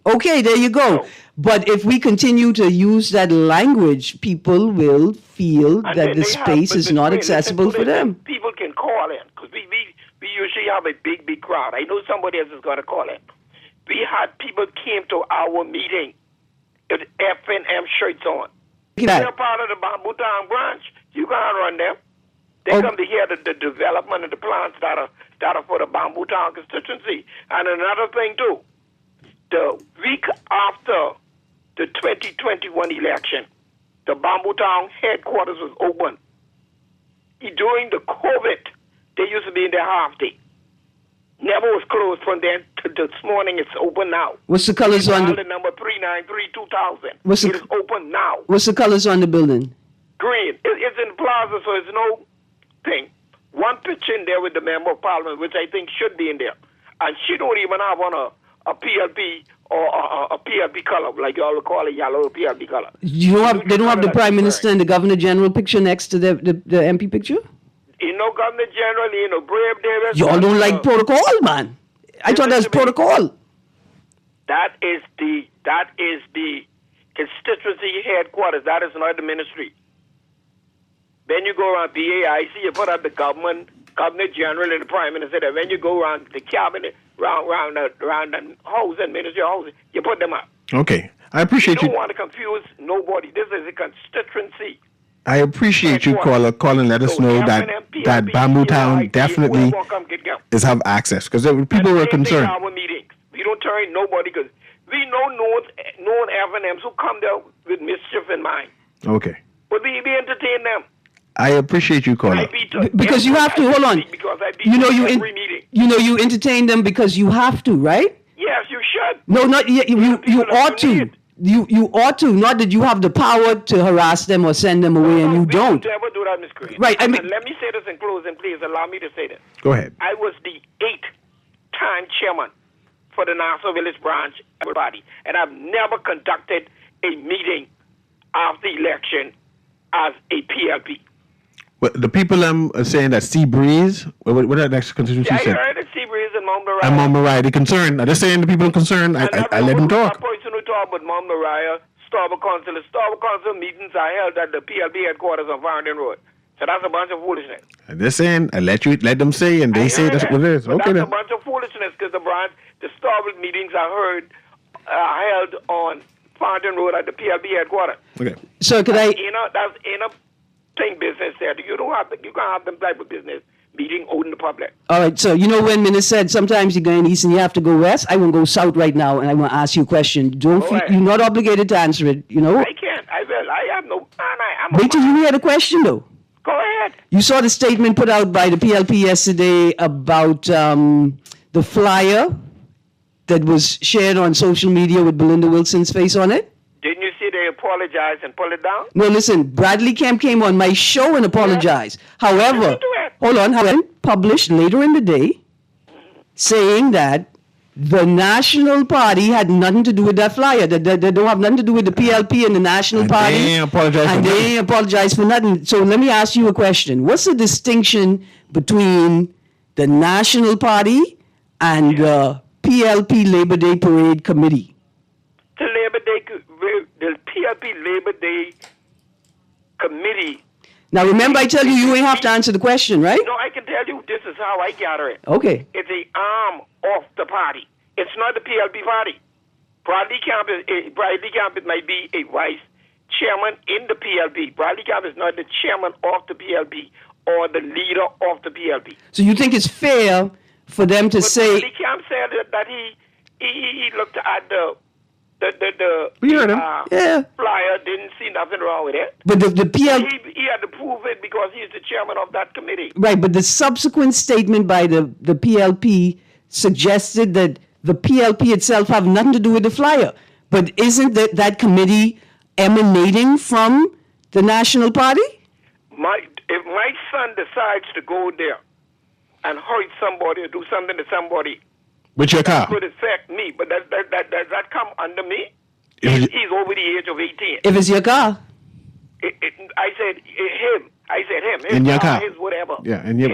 Okay, there you go. No. But if we continue to use that language, people will feel that the space is not accessible for them. People can call in because we usually have a big crowd. I know somebody else is going to call in. We had people came to our meeting with FNM shirts on. They're part of the Bamboo Town branch. You can't run them. They come to hear the development of the plans that are for the Bamboo Town constituency. And another thing too, the week after the 2021 election, the Bamboo Town headquarters was open. During the COVID, they used to be in their half day. Never was closed from then to this morning. It's open now. What's the colors on the number 393-2000? It is open now. What's the colors on the building? Green. It's in the plaza, so it's no thing. One picture in there with the member of parliament, which I think should be in there, and she don't even have on a PLP or a PLP color, like y'all would call it, yellow PLP color. They don't have the prime minister and the governor general picture next to the MP picture. You know, Governor General, you know, Brave Davis. Y'all don't like protocol, man. I thought that's protocol. That is the constituency headquarters. That is not the ministry. Then you go around BAIC, you put up the Governor General and the Prime Minister. And when you go around the cabinet, around the house and ministry house, you put them up. Okay. I appreciate You you. don't want to confuse nobody. This is a constituency. I appreciate you, caller. Call and let us So know FNM, that PLP, Bamboo Town CIT, definitely whoever come get them. is have access because people were Same thing concerned. Our meetings. We don't turn nobody because we know known FNMs who come there with mischief in mind. Okay. But we entertain them. I appreciate you, caller. Because you have to, hold on. Because I be You know, every meeting. you entertain them because you have to, right? Yes, you should. No, not yet. You ought to. You ought to. Not that you have the power to harass them or send them away, and you don't. Never do that, Ms. Green. Right, I mean- And let me say this in closing, please. Allow me to say this. Go ahead. I was the 8th-time chairman for the Nassau Village branch body, and I've never conducted a meeting after election as a PLP. Well, the people are saying that Sea Breeze, what that next constituency I said, heard the Seabreeze and Mount Moriah. and Mount Mariah, they're concerned. They're saying the people are concerned. I let them talk. A person who talk about Mount Moriah, Starboard Council. The Starboard Council meetings are held at the PLP headquarters on Farrington Road. So that's a bunch of foolishness. And they're saying, let them say, and they say that's what it is. But Okay, that's then. a bunch of foolishness because the Starboard meetings are held on Farrington Road at the PLP headquarters. Okay. So could I? That's inner thing business there. You can't have them type of business meeting out in the public. All right. So you know when Minister said sometimes you're going east and you have to go west. I will go south right now, and I want to ask you a question. Don't feel, you're not obligated to answer it. You know. I can't. I will. I have no. Wait till you hear the question, though. Go ahead. You saw the statement put out by the PLP yesterday about the flyer that was shared on social media with Belinda Wilson's face on it. Didn't you see they apologized and pull it down? No, listen, Bradley Kemp came on my show and apologized. However, published later in the day saying that the National Party had nothing to do with that flyer. That they don't have nothing to do with the PLP and the National Party. They ain't apologized for nothing. So let me ask you a question. What's the distinction between the National Party and the PLP Labor Day Parade Committee? The PLP Labor Day Committee. Now remember, I tell you, you ain't have to answer the question, right? No, I can tell you this is how I gather it. Okay. It's an arm of the party. It's not the PLP party. Bradley Camp might be a vice chairman in the PLP. Bradley Camp is not the chairman of the PLP or the leader of the PLP. So you think it's fair for them to say? Bradley Camp said that he looked at the We heard him. flyer, didn't see nothing wrong with it. But the PLP... He had to prove it because he's the chairman of that committee. Right, but the subsequent statement by the PLP suggested that the PLP itself have nothing to do with the flyer. But isn't that committee emanating from the National Party? If my son decides to go there and hurt somebody or do something to somebody, with your car, that could affect me. But does that come under me? He's over the age of 18. If it's your car. I said him. His In your car, car. his whatever. Yeah, and yeah.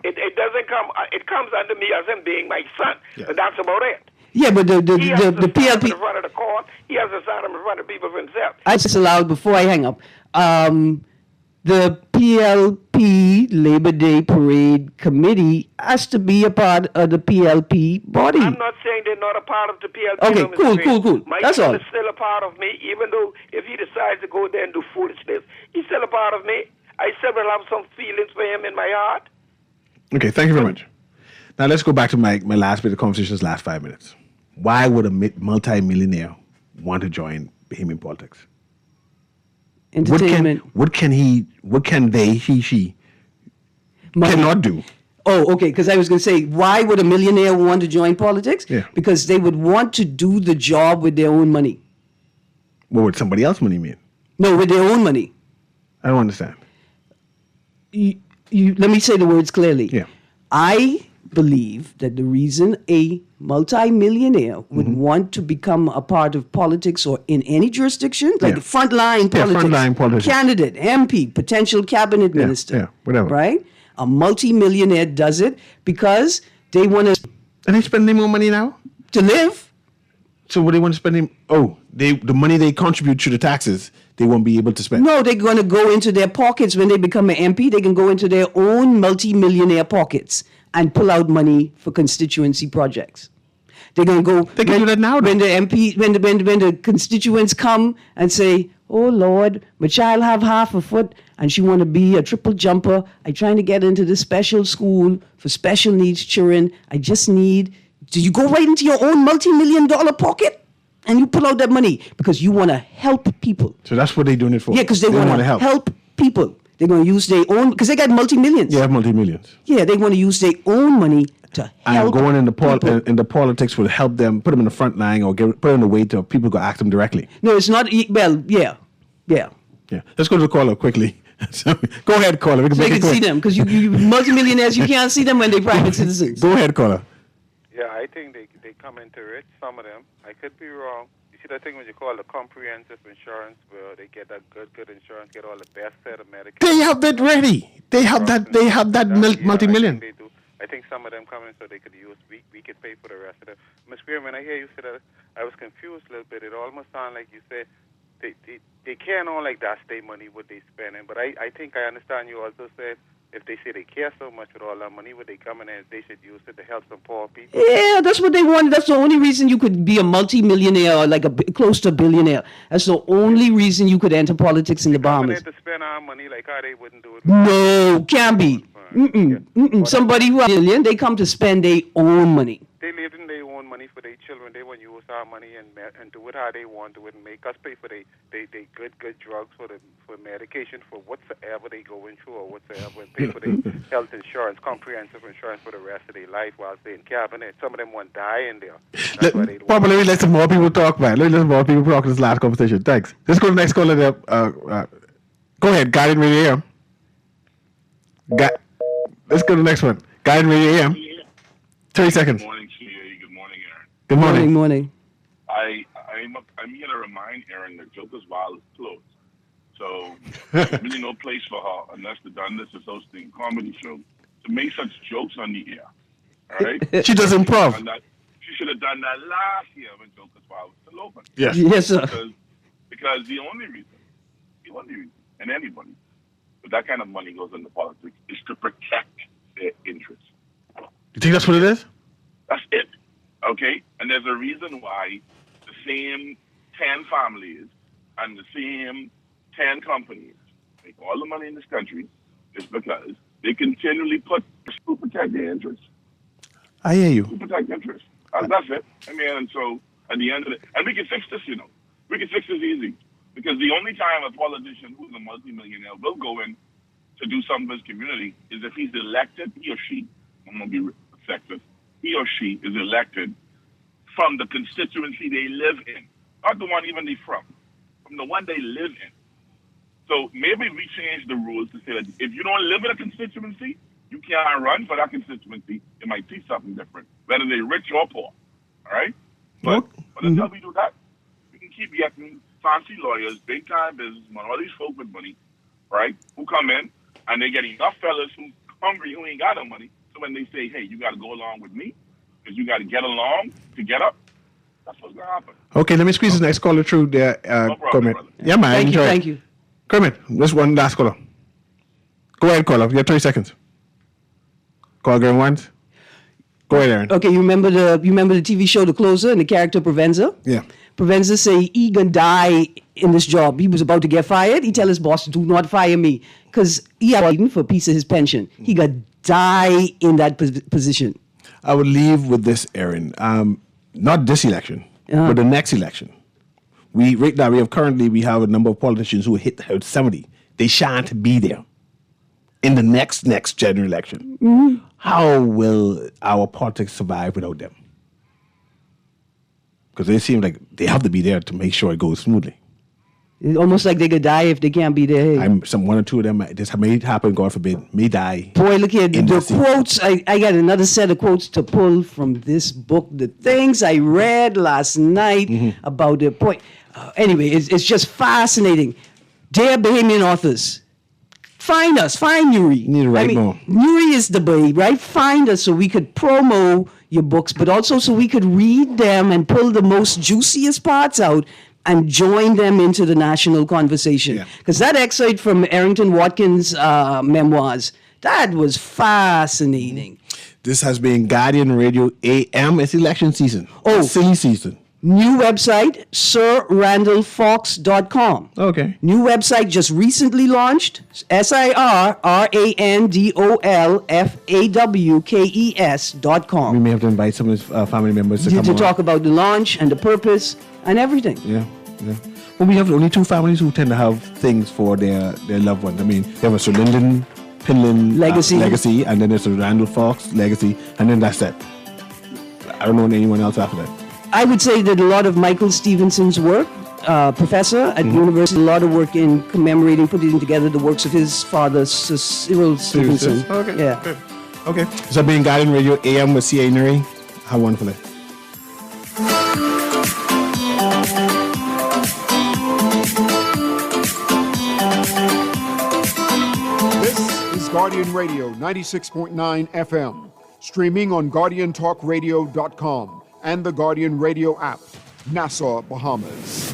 It doesn't come. It comes under me as him being my son. Yeah. But that's about it. Yeah, but the He has to stand PLP... in front of the court. He has to stand in front of people for himself. I just allowed, before I hang up, the PLP Labor Day Parade Committee has to be a part of the PLP body. I'm not saying they're not a part of the PLP. Okay, no, Mr. Green. cool. My That's son all. is still a part of me, even though if he decides to go there and do foolishness, he's still a part of me. I still will have some feelings for him in my heart. Okay, thank you very much. Now let's go back to my last bit of conversation's last 5 minutes. Why would a multi-millionaire want to join Bahamian politics? Entertainment. What can he cannot do? Oh, okay, because I was going to say, why would a millionaire want to join politics? Yeah. Because they would want to do the job with their own money. What would somebody else money mean? No, with their own money. I don't understand. Let me say the words clearly. Yeah. I believe that the reason a multi-millionaire would want to become a part of politics or in any jurisdiction, like frontline politics, candidate, MP, potential cabinet minister, whatever. Right? A multi-millionaire does it because they want to... And they spending more money now? To live. So what they want to spend? The money they contribute to the taxes, they won't be able to spend. No, they're going to go into their pockets when they become an MP. They can go into their own multi-millionaire pockets and pull out money for constituency projects. They're going to go. They can do that now. When the MP, when the constituents come and say, "Oh Lord, my child have half a foot and she want to be a triple jumper. I'm trying to get into this special school for special needs children. I just need." Do you go right into your own multi-million-dollar pocket and you pull out that money because you want to help people? So that's what they're doing it for. Yeah, because they want to help people. They're going to use their own, because they got multi-millions. Yeah, multi-millions. Yeah, they want to use their own money to help And going people. in the politics will help them, put them in the front line or put them in the way to people go ask them directly. No, it's not, well, yeah. Yeah. Let's go to the caller quickly. Go ahead, caller. We So they make it can see quick. them, because you multi-millionaires, you can't see them when they're private citizens. Go ahead, caller. Yeah, I think they come into it, some of them. I could be wrong. You see that thing when you call the comprehensive insurance, where they get that good insurance, get all the best set of Medicare. They have that ready. They have that multi-million. They do. I think some of them come in so they could use, we could pay for the rest of them. Ms. Graham, when I hear you say that, I was confused a little bit. It almost sounded like you said they can't all like that's their money, what they spending. But I think I understand you also said if they say they care so much with all that money, what they coming in, they should use it to help some poor people. Yeah, that's what they want. That's the only reason you could be a multi-millionaire or like close to a billionaire. That's the only reason you could enter politics in the Bahamas. To spend our money like how they wouldn't do it. No, can't be. Somebody who has a million, they come to spend their own money. They live in their own money for their children. They want to use our money and do it how they want to it and make us pay for they good drugs for medication for whatsoever they going through or whatsoever and pay for their health insurance, comprehensive insurance for the rest of their life while they're in cabinet. Some of them want to die in there. Papa, let me let some more people talk, man. Let me let some more people talk in this last conversation. Thanks. Let's go to the next caller there. Go ahead, Guardian Radio AM. Let's go to the next one. Guardian Radio AM. 30 seconds. Good morning, CA. Good morning, Aaron. Good morning. Morning. I'm here to remind Aaron that Joker's Wild is closed. So there's really no place for her unless the Dundas is hosting a comedy show to make such jokes on the air. All right? She does improv. She should have done that last year when Joker's Wild was still open. Yes. Yes, sir. Because the only reason, and anybody with that kind of money goes into politics is to protect their interests. You think that's what it is? That's it. Okay? And there's a reason why the same 10 families and the same 10 companies make all the money in this country is because they continually to protect their interests. I hear you. To protect interests. That's it. I mean, and so at the end of it, and we can fix this, We can fix this easy. Because the only time a politician who's a multimillionaire will go in to do something for his community is if he's elected, he or she, I'm going to be sexist, he or she is elected from the constituency they live in. Not the one even they from the one they live in. So maybe we change the rules to say that if you don't live in a constituency, you can't run for that constituency. It might teach something different, whether they're rich or poor. All right? But until we do that, we can keep getting fancy lawyers, big-time businessmen, all these folk with money, right, who come in, and they get enough fellas who hungry who ain't got no money. So when they say, hey, you got to go along with me, because you got to get along to get up, that's what's going to happen. Okay, let me squeeze the next caller through there. No problem, Kermit. Yeah, man. Thank you. Kermit, just one last caller. Go ahead, caller. You have 30 seconds. Call going once. Go ahead, Aaron. Okay, you remember the TV show The Closer and the character Provenza? Yeah. Provenza say he gonna die in this job. He was about to get fired. He tell his boss, do not fire me. Because he had fighting for a piece of his pension. He got die in that position. I would leave with this, Aaron. Not this election, but the next election. We have a number of politicians who hit 70. They shan't be there in the next general election. Mm-hmm. How will our politics survive without them? Because they seem like they have to be there to make sure it goes smoothly. It's almost like they could die if they can't be there. One or two of them, this may happen, God forbid, may die. Boy, look at the quotes. I got another set of quotes to pull from this book. The things I read last night about the point. Anyway, it's just fascinating. Dear Bahamian authors, find us. Find Newry. You need to write more. Newry is the bay, right? Find us so we could promo your books, but also so we could read them and pull the most juiciest parts out and join them into the national conversation. Because that excerpt from Arrington Watkins' memoirs, that was fascinating. This has been Guardian Radio AM. It's election season. Oh. Silly season. New website, sirrandolfox.com. Okay. New website just recently launched, SIRRANDOLFAWKES.com. We may have to invite some of his family members to come To on. talk about the launch and the purpose and everything. Yeah. Well, we have only 2 families who tend to have things for their loved ones. I mean, they have a Sir Lyndon Pinlin legacy, and then there's a Randall Fox legacy, and then that's it. I don't know anyone else after that. I would say that a lot of Michael Stevenson's work, professor at university, a lot of work in commemorating, putting together the works of his father, Sir Cyril Stevenson. Okay. Yeah. Good. Okay. So being Guardian Radio AM with C.A. Newry, how wonderful it. This is Guardian Radio 96.9 FM, streaming on GuardianTalkRadio.com and the Guardian Radio app, Nassau, Bahamas.